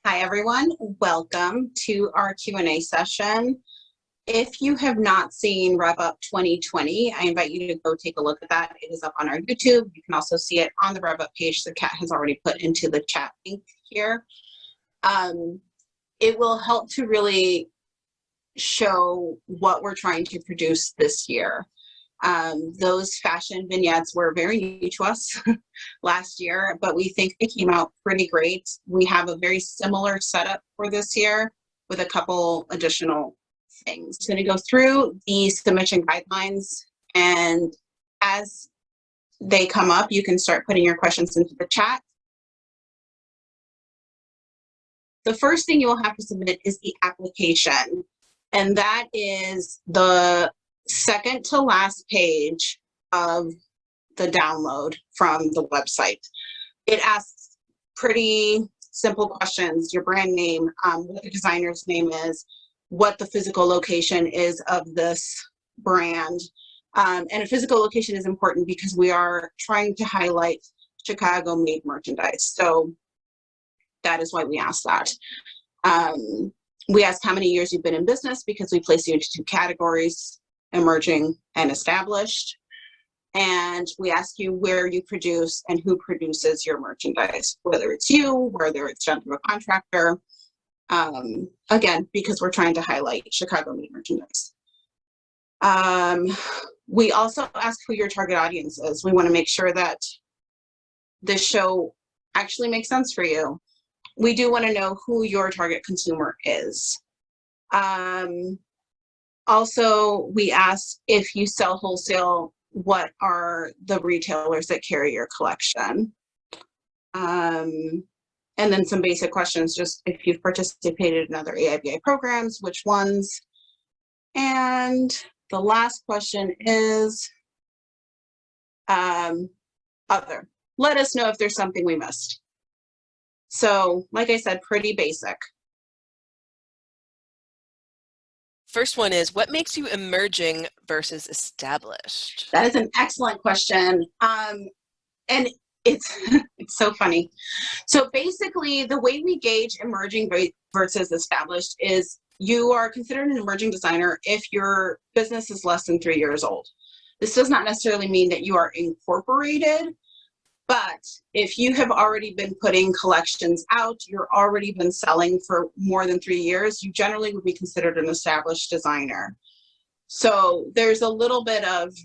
Hi, everyone. Welcome to our Q&A session. If you have not seen Rev Up 2020, I invite you to go take a look at that. It is up on our YouTube. You can also see it on the Rev Up page the Kat has already put into the chat link here. It will help to really show what we're trying to produce this year. Those fashion vignettes were very new to us last year, but we think they came out pretty great. We have a very similar setup for this year with a couple additional things. I'm going to go through the submission guidelines, and as they come up, you can start putting your questions into the chat. The first thing you will have to submit is the application, and that is the second to last page of the download from the website. It asks pretty simple questions: your brand name, what the designer's name is, what the physical location is of this brand. And a physical location is important because we are trying to highlight Chicago made merchandise. So that is why we ask that. We ask how many years you've been in business because we place you into two categories: emerging and established. And we ask you where you produce and who produces your merchandise, whether it's you, whether it's done through a contractor. Again, because we're trying to highlight Chicago made merchandise. We also ask who your target audience is. We want to make sure that this show actually makes sense for you. We do want to know who your target consumer is. Also, we ask if you sell wholesale, what are the retailers that carry your collection? And then some basic questions, just if you've participated in other AIBI programs, which ones? And the last question is other. Let us know if there's something we missed. So, like I said, pretty basic. First one is, what makes you emerging versus established? That is an excellent question. And it's so funny. So basically, the way we gauge emerging versus established is you are considered an emerging designer if your business is less than 3 years old. This does not necessarily mean that you are incorporated, but if you have already been putting collections out, you're already been selling for more than 3 years, you generally would be considered an established designer. So there's a little bit of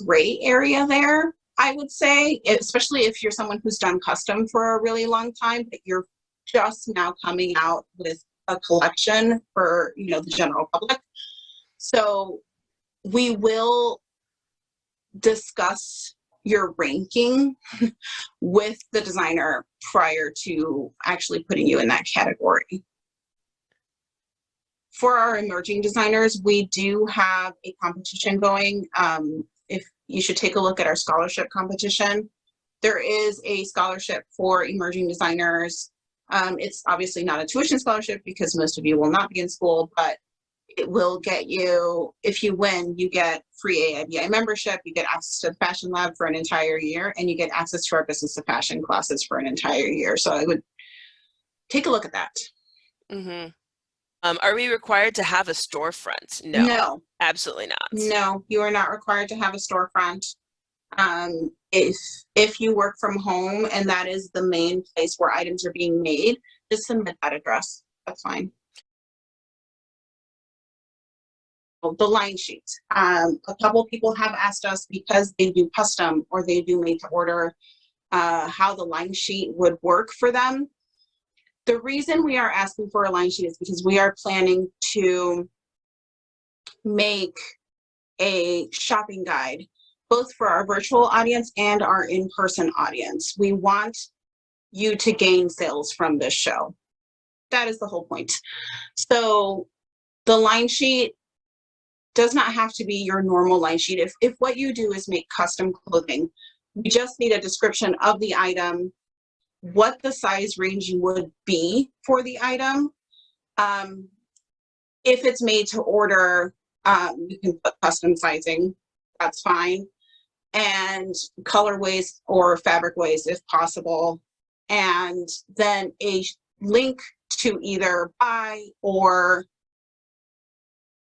gray area there, I would say, especially if you're someone who's done custom for a really long time, but you're just now coming out with a collection for, you know, the general public. So we will discuss your ranking with the designer prior to actually putting you in that category. For our emerging designers, we do have a competition going. If you should take a look at our scholarship competition, there is a scholarship for emerging designers. It's obviously not a tuition scholarship because most of you will not be in school, but it will get you, if you win, you get free AIBI membership, you get access to the Fashion Lab for an entire year, and you get access to our Business to Fashion classes for an entire year. So I would take a look at that. Mm-hmm. Are we required to have a storefront? No. No. Absolutely not. No, you are not required to have a storefront. If you work from home and that is the main place where items are being made, just submit that address. That's fine. The line sheet. A couple people have asked us, because they do custom or they do made to order, how the line sheet would work for them. The reason we are asking for a line sheet is because we are planning to make a shopping guide, both for our virtual audience and our in-person audience. We want you to gain sales from this show. That is the whole point. So the line sheet does not have to be your normal line sheet. If what you do is make custom clothing, we just need a description of the item, what the size range would be for the item. If it's made to order, you can put custom sizing, that's fine. And colorways or fabric ways if possible. and then a link to either buy or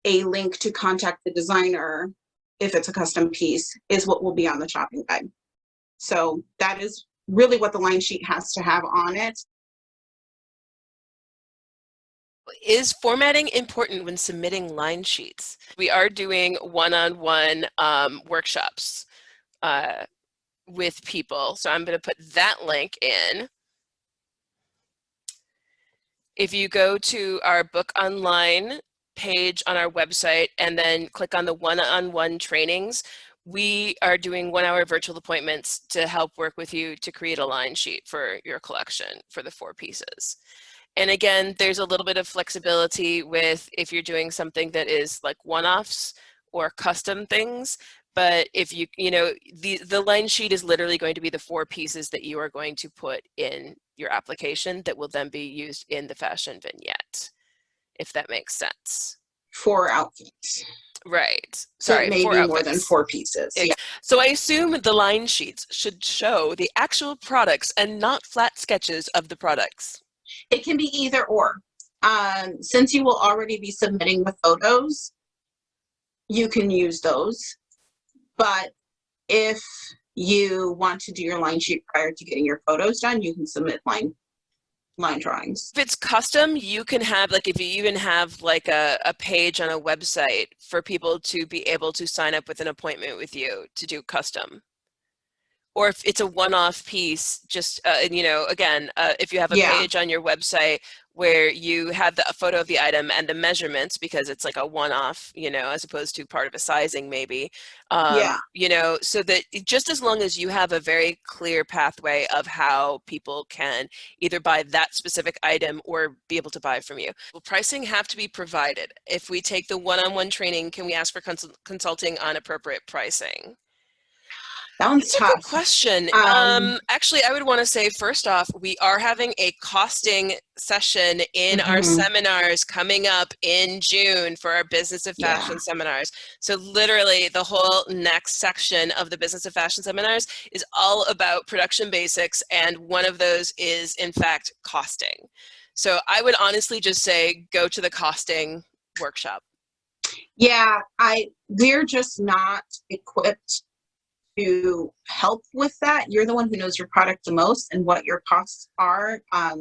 a link to contact the designer if it's a custom piece is what will be on the shopping guide. So that is really what the line sheet has to have on it. Is formatting important when submitting line sheets? We are doing one-on-one workshops with people, so I'm going to put that link in. If you go to our book online page on our website and then click on the one-on-one trainings, we are doing 1-hour virtual appointments to help work with you to create a line sheet for your collection for the 4 pieces. And again, there's a little bit of flexibility with if you're doing something that is like one-offs or custom things. But if you know, the line sheet is literally going to be the 4 pieces that you are going to put in your application that will then be used in the fashion vignette, if that makes sense. 4 outfits. Right. So Sorry, it may 4 be outfits. more than 4 pieces. Yeah. So I assume the line sheets should show the actual products and not flat sketches of the products. It can be either or. Since you will already be submitting the photos, you can use those. But if you want to do your line sheet prior to getting your photos done, you can submit line drawings. If it's custom, you can have, like, if you even have like a page on a website for people to be able to sign up with an appointment with you to do custom. Or if it's a one-off piece, just, you know, again, if you have a page on your website where you have a photo of the item and the measurements, because it's like a one-off, you know, as opposed to part of a sizing maybe, you know, so that just as long as you have a very clear pathway of how people can either buy that specific item or be able to buy from you. Will pricing have to be provided? If we take the one-on-one training, can we ask for consulting on appropriate pricing? That's a good question. Actually, I would want to say, first off, we are having a costing session in our seminars coming up in June for our Business of Fashion seminars. So literally the whole next section of the Business of Fashion seminars is all about production basics, and one of those is, in fact, costing. So I would honestly just say go to the costing workshop. Yeah, we're just not equipped to help with that. You're the one who knows your product the most and what your costs are. I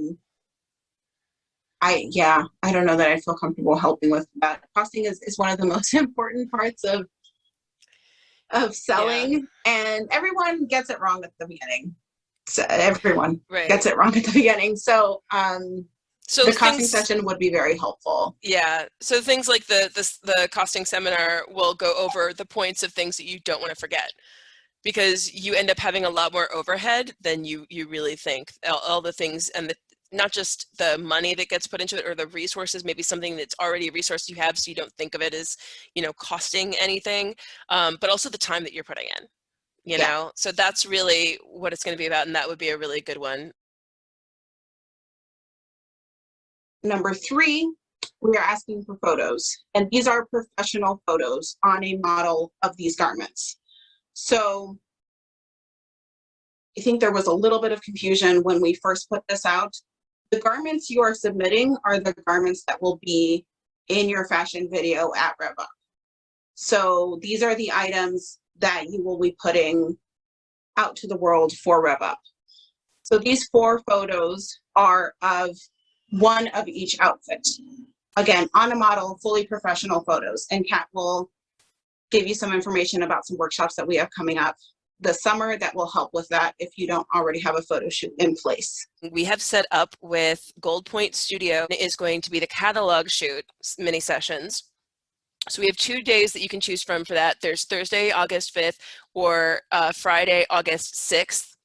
don't know that I feel comfortable helping with that. Costing is one of the most important parts of selling, and everyone gets it wrong at the beginning. So everyone gets it wrong at the beginning. So the costing session would be very helpful. Yeah. So things like the costing seminar will go over the points of things that you don't want to forget, because you end up having a lot more overhead than you really think. All the things, and not just the money that gets put into it or the resources, maybe something that's already a resource you have so you don't think of it as, you know, costing anything, but also the time that you're putting in, you know? So that's really what it's going to be about, and that would be a really good one. Number 3, we are asking for photos, and these are professional photos on a model of these garments. So I think there was a little bit of confusion when we first put this out. The garments you are submitting are the garments that will be in your fashion video at REV UP. So these are the items that you will be putting out to the world for REV UP. So these 4 photos are of one of each outfit. Again, on a model, fully professional photos. And Kat will give you some information about some workshops that we have coming up this summer that will help with that if you don't already have a photo shoot in place. We have set up with Gold Point Studio is going to be the catalog shoot mini sessions. So we have 2 days that you can choose from for that. There's Thursday, August 5th, or Friday, August 6th.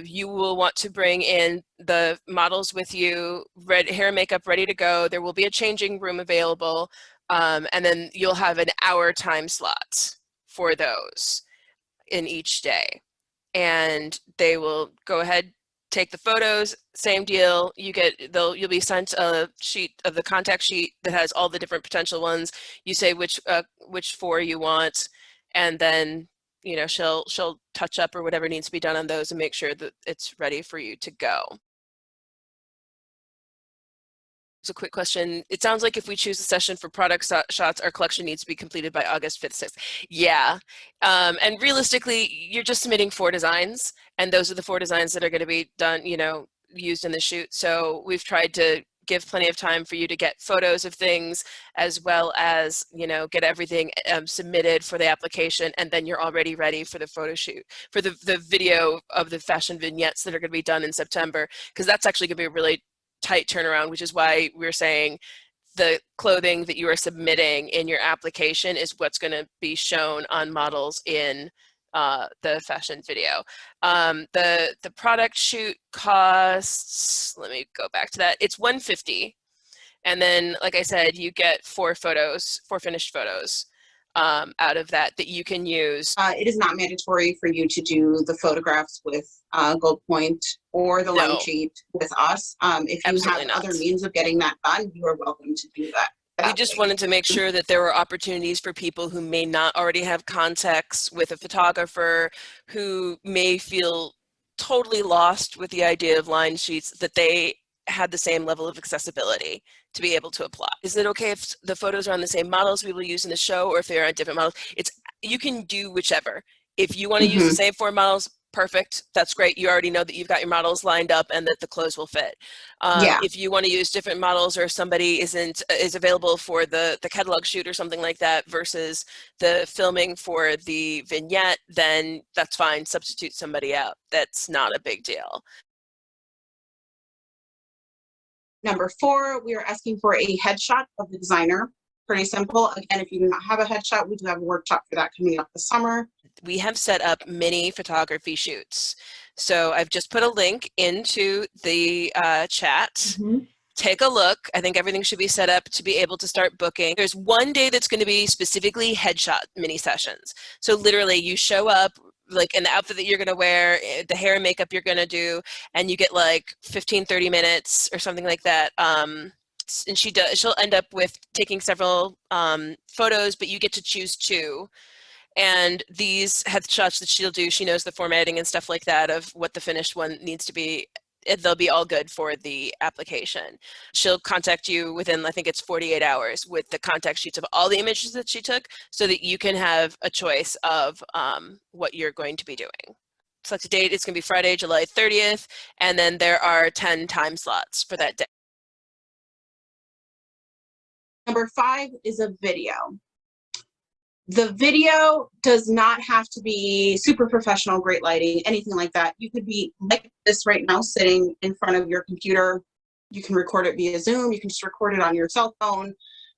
You will want to bring in the models with you, hair and makeup ready to go. There will be a changing room available, and then you'll have an hour time slot for those in each day. And they will go ahead, take the photos, same deal. You'll be sent a sheet of the contact sheet that has all the different potential ones. You say which 4 you want, and then you know, she'll touch up or whatever needs to be done on those and make sure that it's ready for you to go. A quick question. It sounds like if we choose a session for product shots, our collection needs to be completed by August 5th, 6th. Yeah. And realistically, you're just submitting 4 designs, and those are the 4 designs that are going to be done, you know, used in the shoot. So we've tried to give plenty of time for you to get photos of things, as well as, you know, get everything submitted for the application, and then you're already ready for the photo shoot, for the video of the fashion vignettes that are going to be done in September, because that's actually going to be a really tight turnaround, which is why we're saying the clothing that you are submitting in your application is what's going to be shown on models in the fashion video. The product shoot costs, let me go back to that, it's $150, and then like I said, you get 4 photos, 4 finished photos out of that you can use. It is not mandatory for you to do the photographs with Gold Point or the line sheet with us. If you have other means of getting that done, you are welcome to do that. We just wanted to make sure that there were opportunities for people who may not already have contacts with a photographer, who may feel totally lost with the idea of line sheets, that they had the same level of accessibility to be able to apply. Is it okay if the photos are on the same models we will use in the show, or if they're on different models? You can do whichever. If you want to use the same 4 models, perfect. That's great. You already know that you've got your models lined up and that the clothes will fit. If you want to use different models, or if somebody is available for the catalog shoot or something like that versus the filming for the vignette, then that's fine. Substitute somebody out. That's not a big deal. Number 4, we are asking for a headshot of the designer. Pretty simple. Again, if you do not have a headshot, we do have a workshop for that coming up this summer. We have set up mini photography shoots. So I've just put a link into the chat. Take a look. I think everything should be set up to be able to start booking. There's one day that's going to be specifically headshot mini sessions. So literally you show up, like in the outfit that you're going to wear, the hair and makeup you're going to do, and you get like 15-30 minutes or something like that. And she'll end up with taking several photos, but you get to choose 2. And these headshots that she'll do, she knows the formatting and stuff like that of what the finished one needs to be. They'll be all good for the application. She'll contact you within, I think it's 48 hours, with the contact sheets of all the images that she took, so that you can have a choice of what you're going to be doing. Select a date. It's going to be Friday, July 30th, and then there are 10 time slots for that day. Number 5 is a video. The video does not have to be super professional, great lighting, anything like that. You could be like this right now, sitting in front of your computer. You can record it via Zoom. You can just record it on your cell phone.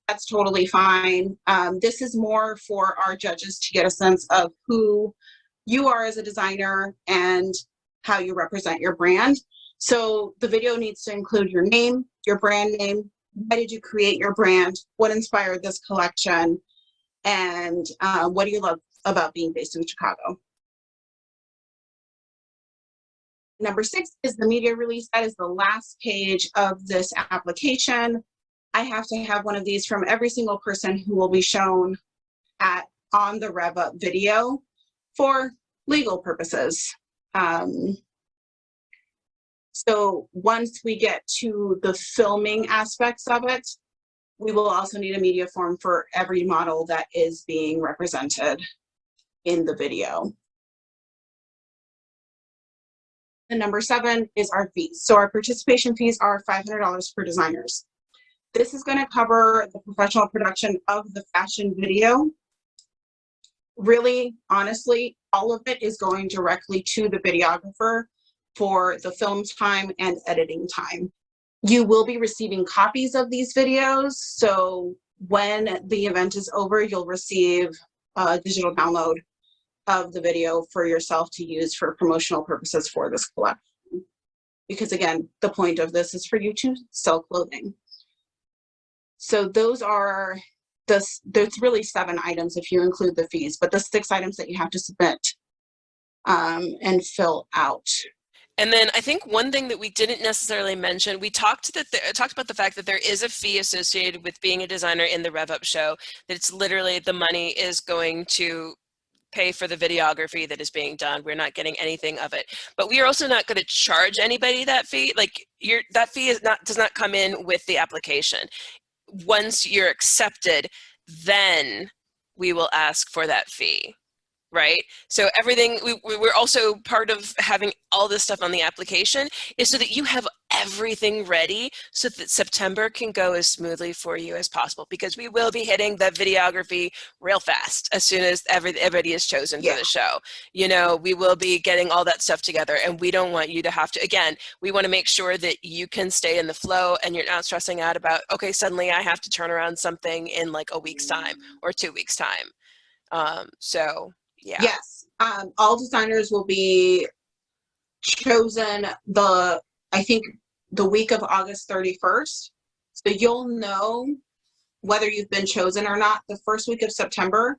That's totally fine. This is more for our judges to get a sense of who you are as a designer and how you represent your brand. So the video needs to include your name, your brand name. Why did you create your brand? What inspired this collection? And what do you love about being based in Chicago? Number 6 is the media release. That is the last page of this application. I have to have one of these from every single person who will be shown on the REV UP video for legal purposes. So once we get to the filming aspects of it, we will also need a media form for every model that is being represented in the video. And number 7 is our fees. So our participation fees are $500 for designers. This is going to cover the professional production of the fashion video. Really, honestly, all of it is going directly to the videographer for the film time and editing time. You will be receiving copies of these videos, so when the event is over, you'll receive a digital download of the video for yourself to use for promotional purposes for this collection. Because again, the point of this is for you to sell clothing. So those are there's really 7 items if you include the fees, but the 6 items that you have to submit and fill out. And then I think one thing that we didn't necessarily mention, we talked about the fact that there is a fee associated with being a designer in the REV UP show, that it's literally the money is going to pay for the videography that is being done. We're not getting anything of it. But we are also not going to charge anybody that fee. Like that fee does not come in with the application. Once you're accepted, then we will ask for that fee. Right? So everything, we're also part of having all this stuff on the application is so that you have everything ready so that September can go as smoothly for you as possible, because we will be hitting the videography real fast as soon as everybody is chosen for the show. You know, we will be getting all that stuff together, and we don't want you to have to, again, we want to make sure that you can stay in the flow and you're not stressing out about, okay, suddenly I have to turn around something in like a week's time or 2 weeks time. So yeah. Yes. All designers will be chosen I think the week of August 31st. So you'll know whether you've been chosen or not the first week of September.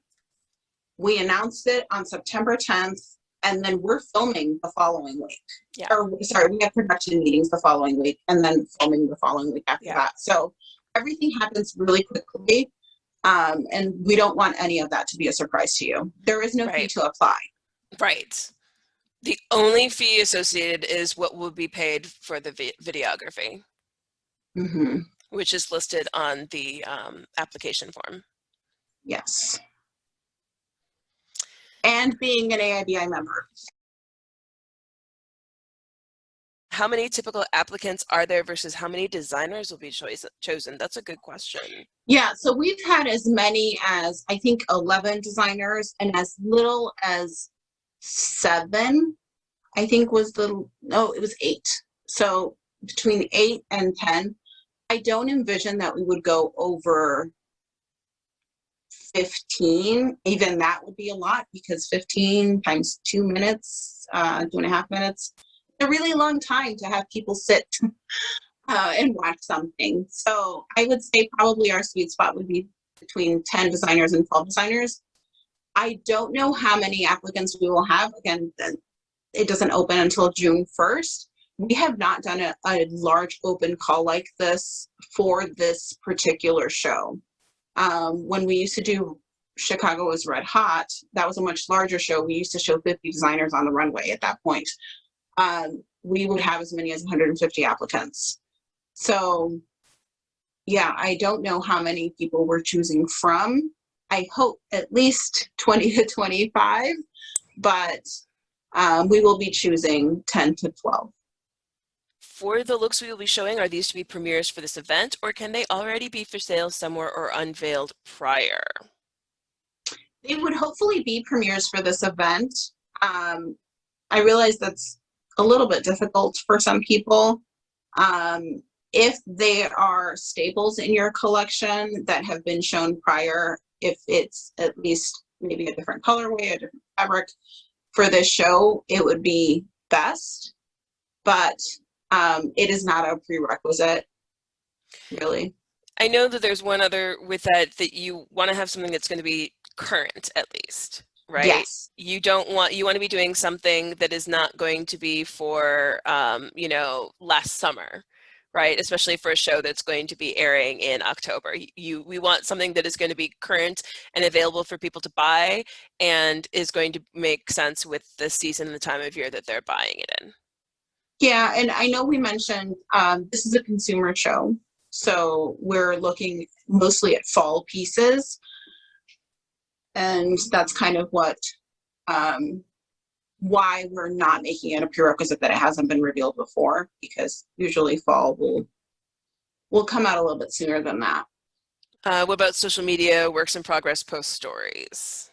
We announced it on September 10th, and then we're filming the following week. Yeah. Or sorry, we have production meetings the following week and then filming the following week after that. So everything happens really quickly. And we don't want any of that to be a surprise to you. There is no fee to apply. Right. The only fee associated is what will be paid for the videography, which is listed on the application form. Yes. And being an AIBI member. How many typical applicants are there versus how many designers will be chosen? That's a good question. Yeah, so we've had as many as, I think, 11 designers, and as little as 7, I think it was 8. So between 8 and 10. I don't envision that we would go over 15. Even that would be a lot, because 15 times 2 minutes, 2.5 minutes, a really long time to have people sit and watch something. So I would say probably our sweet spot would be between 10 designers and 12 designers. I don't know how many applicants we will have. Again, it doesn't open until June 1st. We have not done a large open call like this for this particular show. When we used to do Chicago Was Red Hot, that was a much larger show. We used to show 50 designers on the runway at that point. We would have as many as 150 applicants. So yeah, I don't know how many people we're choosing from. I hope at least 20 to 25, but we will be choosing 10 to 12. For the looks we will be showing, are these to be premieres for this event, or can they already be for sale somewhere or unveiled prior? They would hopefully be premieres for this event. I realize that's a little bit difficult for some people. If they are staples in your collection that have been shown prior, if it's at least maybe a different colorway, a different fabric for this show, it would be best. But it is not a prerequisite, really. I know that there's one other with that you want to have something that's going to be current at least, right? Yes. You want to be doing something that is not going to be for, last summer, right? Especially for a show that's going to be airing in October. We want something that is going to be current and available for people to buy and is going to make sense with the season and the time of year that they're buying it in. Yeah, and I know we mentioned this is a consumer show, so we're looking mostly at fall pieces, and that's kind of what why we're not making it a prerequisite that it hasn't been revealed before, because usually fall will come out a little bit sooner than that. What about social media, works in progress, post stories?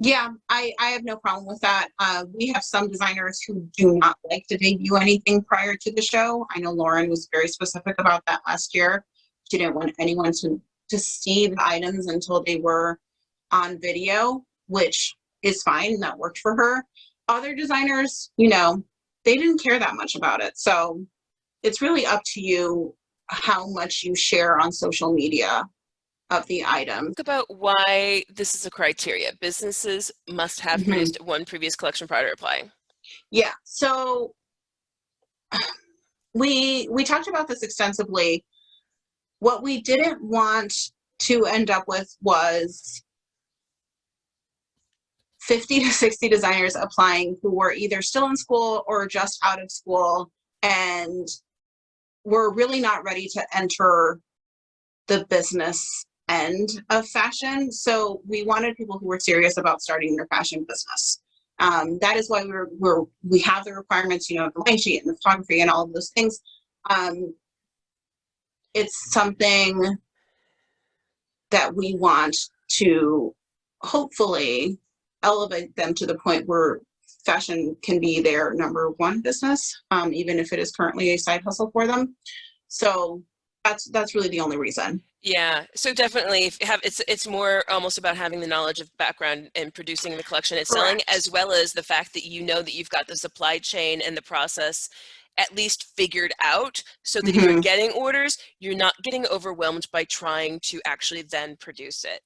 Yeah, I have no problem with that. We have some designers who do not like to debut anything prior to the show. I know Lauren was very specific about that last year. She didn't want anyone to see the items until they were on video, which is fine. That worked for her. Other designers, they didn't care that much about it. So it's really up to you how much you share on social media of the item. Think about why this is a criteria. Businesses must have produced one previous collection prior to apply. Yeah, so we talked about this extensively. What we didn't want to end up with was 50 to 60 designers applying who were either still in school or just out of school, and were really not ready to enter the business end of fashion. So we wanted people who were serious about starting their fashion business. That is why we have the requirements, you know, the line sheet and the photography and all of those things. It's something that we want to hopefully elevate them to the point where fashion can be their number one business, even if it is currently a side hustle for them. So that's really the only reason. Yeah, so definitely it's more almost about having the knowledge of background and producing the collection and selling, Correct. as well as the fact that you know that you've got the supply chain and the process at least figured out, so that if you're getting orders, you're not getting overwhelmed by trying to actually then produce it.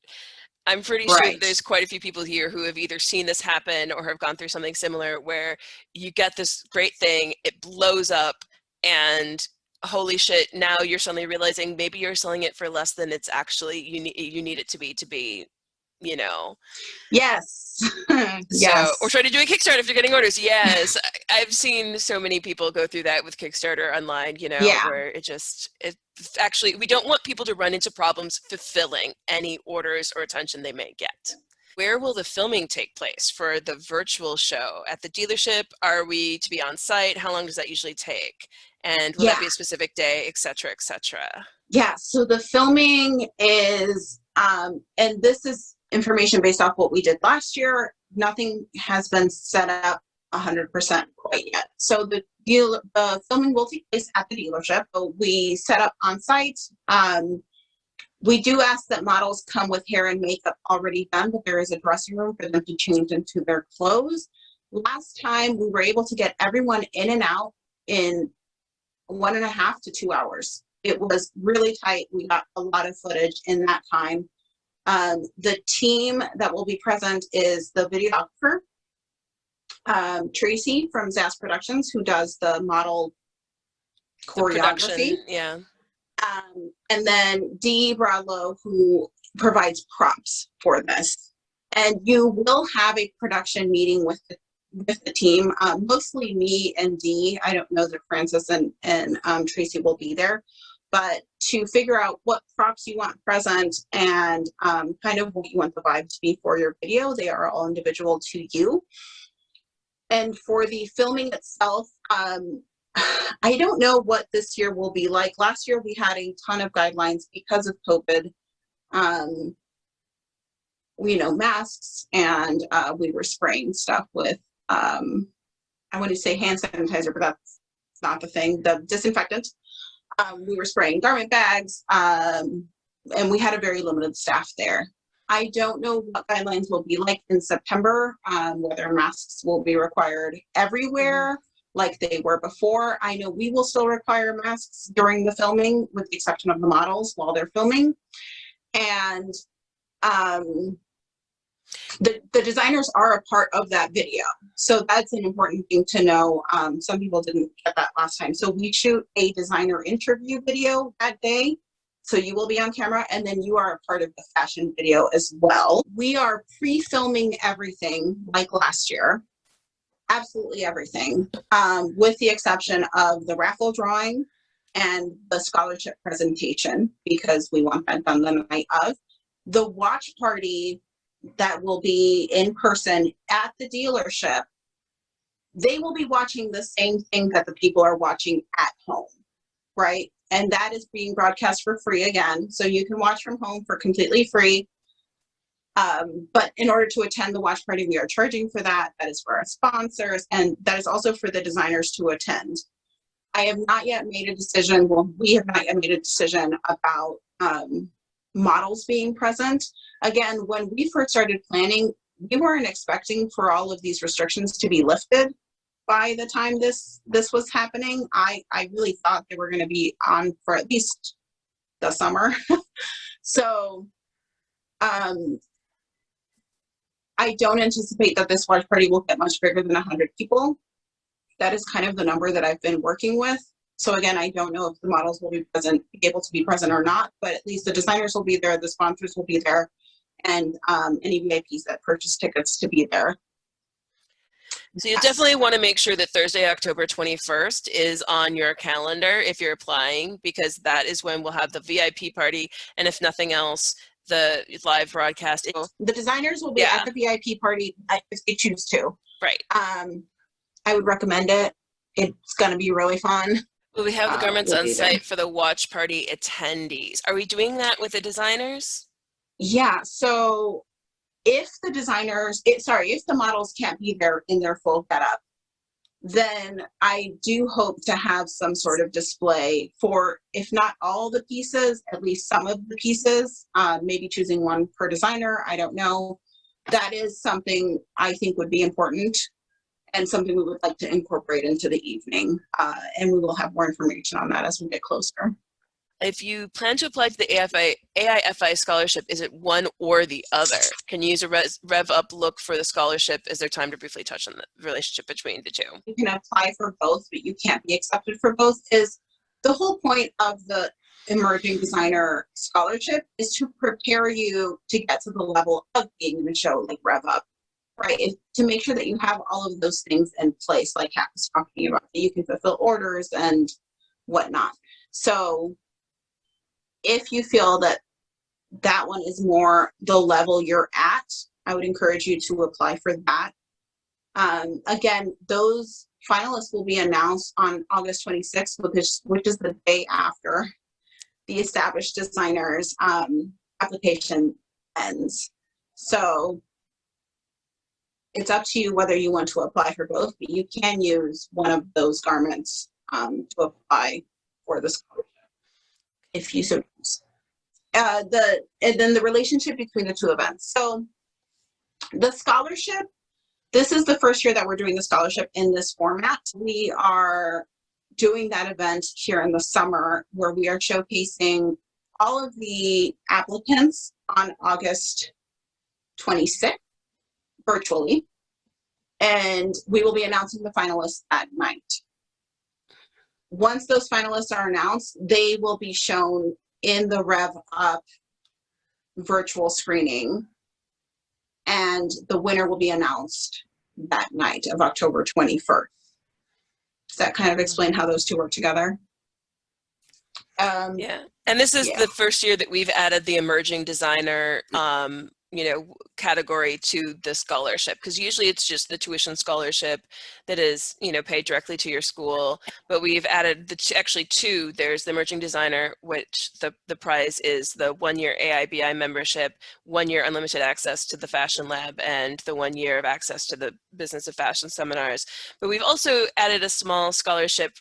I'm pretty sure that there's quite a few people here who have either seen this happen or have gone through something similar, where you get this great thing, it blows up, and holy shit, now you're suddenly realizing maybe you're selling it for less than it's actually you need it to be, you know. Yes. So, or try to do a Kickstarter if you're getting orders. Yes, I've seen so many people go through that with Kickstarter online, you know, where it actually, we don't want people to run into problems fulfilling any orders or attention they may get. Where will the filming take place for the virtual show? At the dealership? Are we to be on site? How long does that usually take? And will that be a specific day, et cetera, et cetera? Yeah, so the filming is, and this is information based off what we did last year. Nothing has been set up 100% quite yet. So the filming will take place at the dealership. So we set up on site. We do ask that models come with hair and makeup already done, but there is a dressing room for them to change into their clothes. Last time we were able to get everyone in and out in 1.5 to 2 hours. It was really tight. We got a lot of footage in that time. The team that will be present is the videographer, Tracy from Zaz Productions, who does the model choreography. And then Dee Bradlow, who provides props for this. And you will have a production meeting with the team, mostly me and Dee. I don't know that Francis and Tracy will be there, but to figure out what props you want present and kind of what you want the vibe to be for your video. They are all individual to you. And for the filming itself, I don't know what this year will be like. Last year we had a ton of guidelines because of COVID. You know, masks, and we were spraying stuff with, I want to say hand sanitizer, but that's not the thing, the disinfectant. We were spraying garment bags, and we had a very limited staff there. I don't know what guidelines will be like in September, whether masks will be required everywhere like they were before. I know we will still require masks during the filming, with the exception of the models while they're filming. And the designers are a part of that video. So that's an important thing to know. Some people didn't get that last time. So we shoot a designer interview video that day. So you will be on camera, and then you are a part of the fashion video as well. We are pre-filming everything like last year. Absolutely everything, with the exception of the raffle drawing and the scholarship presentation, because we want that done the night of. The watch party that will be in person at the dealership, they will be watching the same thing that the people are watching at home, right? And that is being broadcast for free again. So you can watch from home for completely free. But in order to attend the watch party, we are charging for that. That is for our sponsors, and that is also for the designers to attend. I have not yet made a decision. Well, we have not yet made a decision about models being present. Again, when we first started planning, we weren't expecting for all of these restrictions to be lifted by the time this was happening. I really thought they were going to be on for at least the summer. So I don't anticipate that this watch party will get much bigger than 100 people. That is kind of the number that I've been working with. So again, I don't know if the models will be able to be present or not, but at least the designers will be there, the sponsors will be there, and any VIPs that purchase tickets to be there. So you Yes. definitely want to make sure that Thursday, October 21st is on your calendar if you're applying, because that is when we'll have the VIP party, and if nothing else, the live broadcast. The designers will be Yeah. at the VIP party if they choose to. Right. I would recommend it. It's going to be really fun. Will we have the garments we'll on be there. site for the watch party attendees? Are we doing that with the designers? Yeah, so if the designers, if the models can't be there in their full getup, then I do hope to have some sort of display for, if not all the pieces, at least some of the pieces, maybe choosing one per designer, I don't know. That is something I think would be important and something we would like to incorporate into the evening. And we will have more information on that as we get closer. If you plan to apply to the AIFI scholarship, is it one or the other? Can you use a Rev Up look for the scholarship? Is there time to briefly touch on the relationship between the two? You can apply for both, but you can't be accepted for both. Is the whole point of the Emerging Designer Scholarship is to prepare you to get to the level of being in a show like Rev Up, right? To make sure that you have all of those things in place, like Kat was talking about, that you can fulfill orders and whatnot. So if you feel that that one is more the level you're at, I would encourage you to apply for that. Again, those finalists will be announced on August 26th, which is the day after the established designers application ends. So it's up to you whether you want to apply for both, but you can use one of those garments to apply for the scholarship if you so choose. And then the relationship between the two events. So the scholarship, this is the first year that we're doing the scholarship in this format. We are doing that event here in the summer where we are showcasing all of the applicants on August 26th virtually. And we will be announcing the finalists that night. Once those finalists are announced, they will be shown in the Rev Up virtual screening, and the winner will be announced that night of October 21st. Does that kind of explain how those two work together? Yeah, and this is the first year that we've added the emerging designer category to the scholarship, because usually it's just the tuition scholarship that is paid directly to your school, but we've added actually two. There's the emerging designer, which the prize is the 1-year AIBI membership, 1-year unlimited access to the fashion lab, and the 1 year of access to the business of fashion seminars. But we've also added a small scholarship,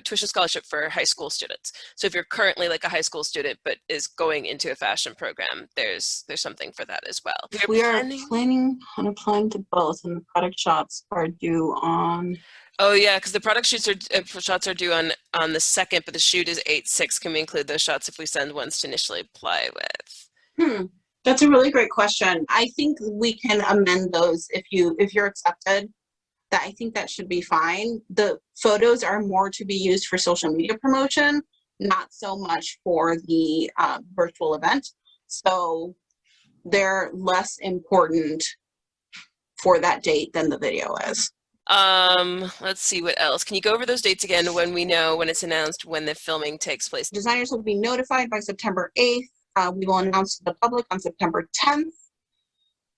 tuition scholarship for high school students. So if you're currently like a high school student but is going into a fashion program, there's something for that as well. We are planning on applying to both, and the product shots are due on. Oh yeah, because the product shots are due on the 2nd, but the shoot is 8/6. Can we include those shots if we send ones to initially apply with? That's a really great question. I think we can amend those if you're accepted. That I think that should be fine. The photos are more to be used for social media promotion, not so much for the virtual event. So they're less important for that date than the video is. Let's see what else. Can you go over those dates again when we know when it's announced when the filming takes place? Designers will be notified by September 8th. We will announce to the public on September 10th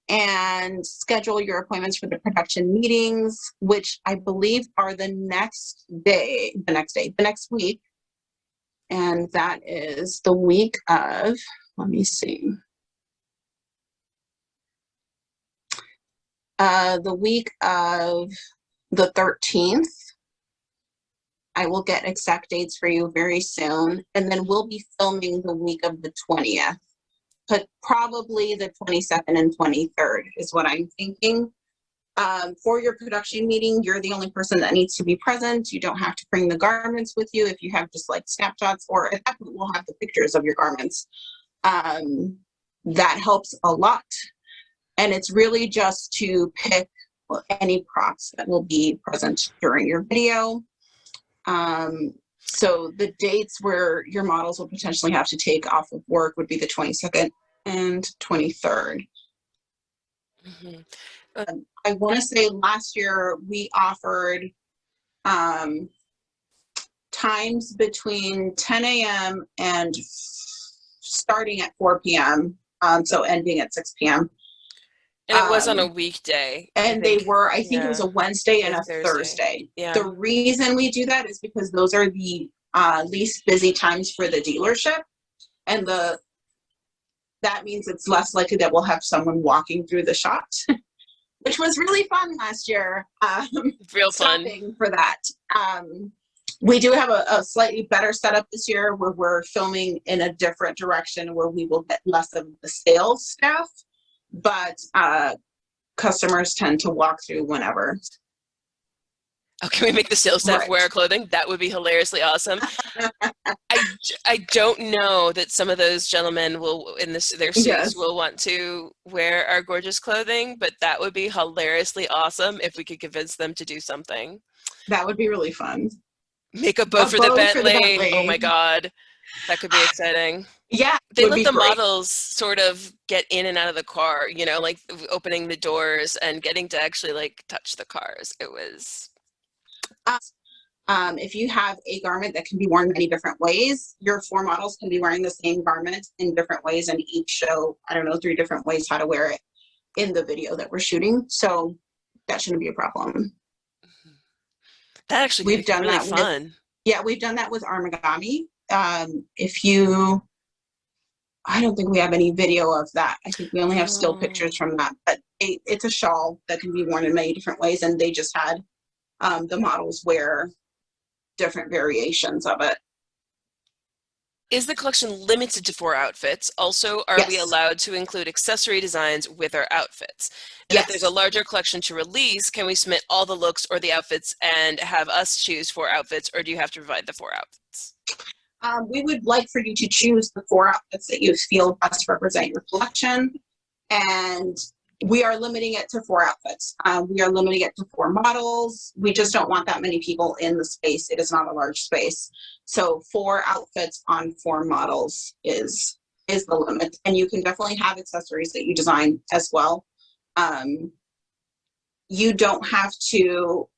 and schedule your appointments for the production meetings, which I believe are the next week. And that is the week of, let me see. The week of the 13th. I will get exact dates for you very soon. And then we'll be filming the week of the 20th, but probably the 22nd and 23rd is what I'm thinking. For your production meeting, you're the only person that needs to be present. You don't have to bring the garments with you if you have just like snapshots, or at that point we'll have the pictures of your garments. That helps a lot. And it's really just to pick any props that will be present during your video. So the dates where your models will potentially have to take off of work would be the 22nd and 23rd. Mhm. I want to say last year we offered times between 10 a.m. and starting at 4 p.m. So ending at 6 p.m. And it was on a weekday. And they were, I think it was a Wednesday and a Thursday. Yeah. The reason we do that is because those are the least busy times for the dealership. And that means it's less likely that we'll have someone walking through the shops, which was really fun last year. Real fun. Stopping for that. We do have a slightly better setup this year where we're filming in a different direction where we will get less of the sales staff, but customers tend to walk through whenever. Oh, can we make the sales staff wear clothing? That would be hilariously awesome. I don't know that some of those gentlemen will, in their suits, will want to wear our gorgeous clothing, but that would be hilariously awesome if we could convince them to do something. That would be really fun. Make a boat for the Bentley. Oh my God. That could be exciting. Yeah. They let the models sort of get in and out of the car, you know, like opening the doors and getting to actually like touch the cars. It was... if you have a garment that can be worn many different ways, your 4 models can be wearing the same garment in different ways and each show, I don't know, 3 different ways how to wear it in the video that we're shooting. So that shouldn't be a problem. That actually we've done really that fun. We've done that with Armagami. I don't think we have any video of that. I think we only have still pictures from that, but it's a shawl that can be worn in many different ways. And they just had the models wear different variations of it. Is the collection limited to 4 outfits? Also, are we allowed to include accessory designs with our outfits? And if there's a larger collection to release, can we submit all the looks or the outfits and have us choose 4 outfits, or do you have to provide the 4 outfits? We would like for you to choose the 4 outfits that you feel best represent your collection, and we are limiting it to 4 outfits. We are limiting it to 4 models. We just don't want that many people in the space. It is not a large space. So 4 outfits on 4 models is the limit. And you can definitely have accessories that you design as well. You don't have to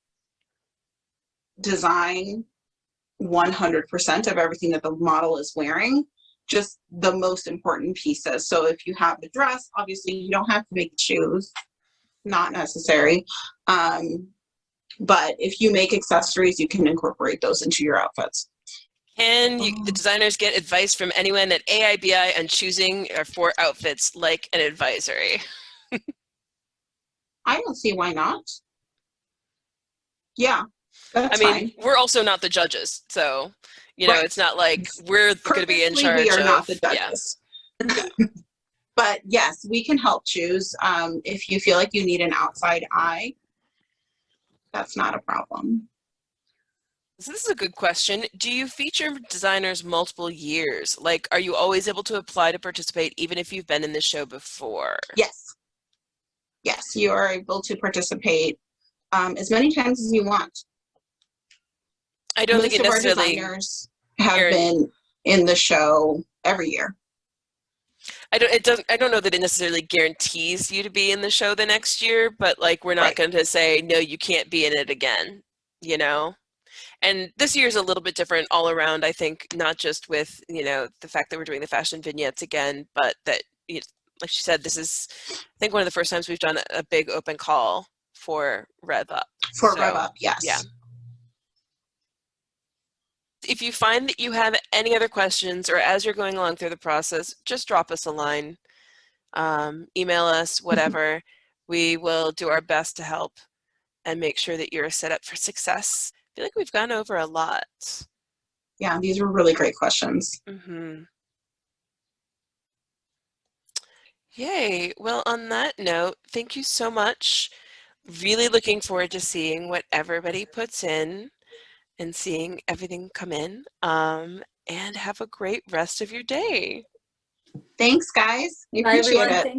design 100% of everything that the model is wearing, just the most important pieces. So if you have the dress, obviously you don't have to make shoes, not necessary. But if you make accessories, you can incorporate those into your outfits. Can the designers get advice from anyone at AIBI on choosing our 4 outfits like an advisory? I don't see why not. Yeah, that's fine. We're also not the judges, so you know, it's not like we're going to be in charge. We are not the judges. Yeah. But yes, we can help choose. If you feel like you need an outside eye, that's not a problem. So this is a good question. Do you feature designers multiple years? Like, are you always able to apply to participate even if you've been in the show before? Yes. Yes, you are able to participate as many times as you want. I don't think it necessarily... Most of our designers have been in the show every year. I don't know that it necessarily guarantees you to be in the show the next year, but like we're not going to say, no, you can't be in it again, you know? And this year is a little bit different all around, I think, not just with, you know, the fact that we're doing the fashion vignettes again, but that, you know, like she said, this is, I think, one of the first times we've done a big open call for Rev Up. Rev Up, yes. Yeah. If you find that you have any other questions or as you're going along through the process, just drop us a line, email us, whatever. We will do our best to help and make sure that you're set up for success. I feel like we've gone over a lot. Yeah, these were really great questions. Mm-hmm. Yay. Well, on that note, thank you so much. Really looking forward to seeing what everybody puts in and seeing everything come in. And have a great rest of your day. Thanks, guys. We appreciate it.